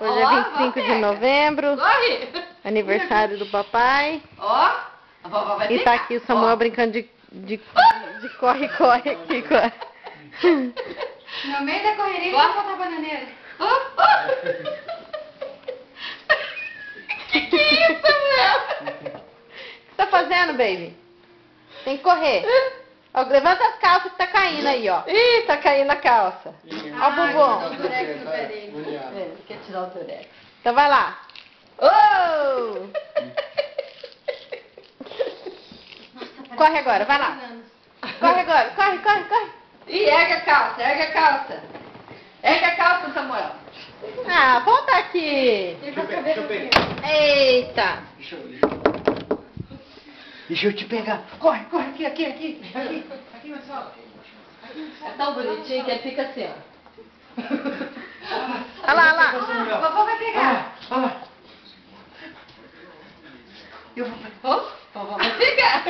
Hoje é 25 de novembro, Corre! aniversário do papai. Ó, a vovó vai E pegar. tá aqui o Samuel brincando de corre-corre aqui. No meio da correria, vamos botar a bananeira. Que é isso, Samuel? O que você tá fazendo, baby? Tem que correr. Ó, levanta as calças que tá caindo aí, ó. Ih, tá caindo a calça. Ó o bumbum. O durex no pé dele. Ele quer tirar o durex. Então vai lá. Oh! Corre agora, vai lá. Corre agora, corre. Ih, ergue a calça, ergue a calça. Ergue a calça, Samuel. Ah, volta aqui. Eita. Deixa eu te pegar. Corre, aqui na sala. É tão bonitinho que ele fica assim, ó. Olha lá. A vovó vai pegar. Olha lá. Eu vou pegar. Ó, vovó vai pegar.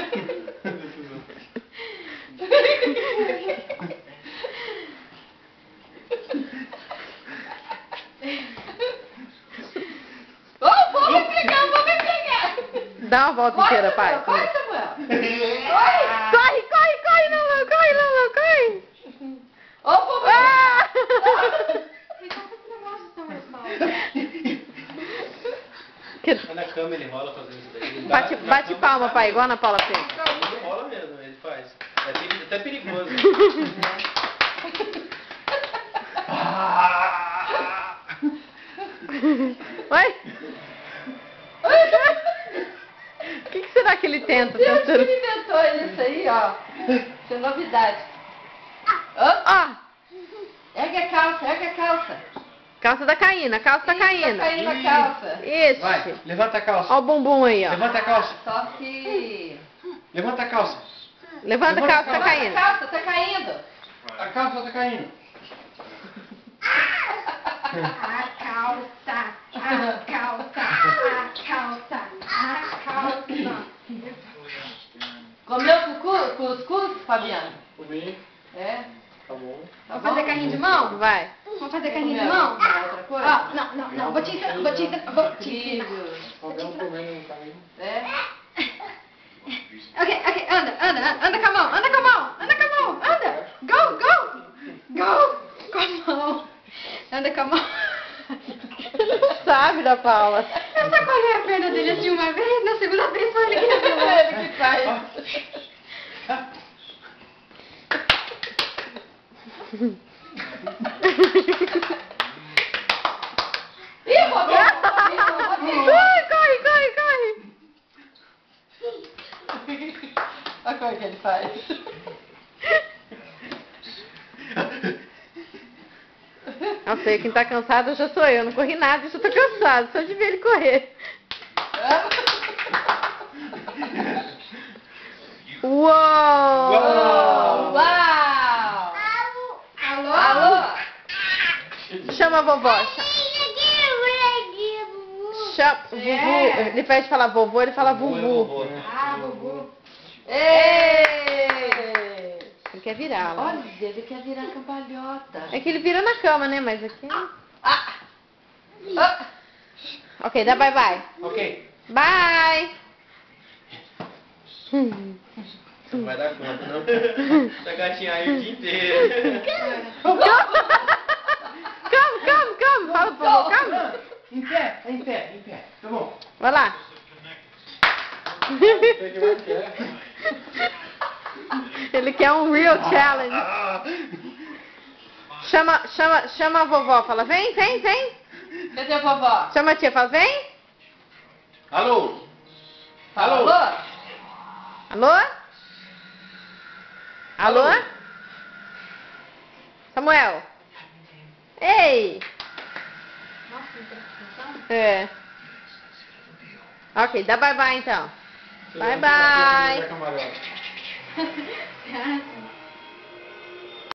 Ó, vovó vai pegar. Dá uma volta inteira, pai. Corre, Samuel. Corre, Lulu, corre. Ó, vovó. Ah! Mas na cama ele rola fazendo isso daí. Bate palma, pai, igual a Ana Paula fez. Ele rola mesmo, ele faz. É até perigoso. Oi? O que será que ele tenta? Deus que ele inventou isso aí, ó. Isso é novidade. Ó, Ergue a calça, calça tá caindo, a calça tá caindo. Tá caindo a calça. Isso. Vai, levanta a calça. Ó o bumbum aí, ó. Levanta a calça. Só que... Levanta a calça. Levanta a calça, tá caindo. A calça tá caindo. A calça tá caindo. A calça. Comeu cuscuz, Fabiano? Comi, É? tá bom. Tá Vamos fazer bom? carrinho de mão? Vai. Vamos fazer carrinho de Comeu mão? alguma outra coisa? Ó, não. Vou te ensinar. Alguém comendo no caminho. É? Ok, anda com a mão, anda. Go. Com a mão. Anda com a mão. Não sabe da Paula. Eu sacolei a perna dele assim uma vez, na segunda vez foi ele que resolveu. Ele que faz. Ih, Roberto! Corre. Olha como é que ele faz. Eu sei, quem tá cansado já sou eu. Não corri nada, eu já tô cansado. Só de ver ele correr. Uou! Uau! Alô? Chama a vovó. Chama Vuvu. Ele pede falar vovô, ele fala vuvu. Ah, Bubu. Ei! Ele quer virar lá. Olha, ele quer virar cambalhota. É que ele vira na cama, né? Mas aqui... Ah! Ah! Ok, dá bye. Ok. Bye! Não vai dar conta, não. Essa gatinha aí o dia inteiro. Calma. Fala pro vovô, calma. Em pé. Tá bom. Vai lá. Sei que vai querer. Ele quer um real challenge. Chama a vovó, fala, vem. Cadê a vovó? Chama a tia, fala, vem. Alô? Alô? Alô? Samuel? Ei! Nossa, interpretação? É. Ok, dá bye então. Bye. Vai camarão. Ah,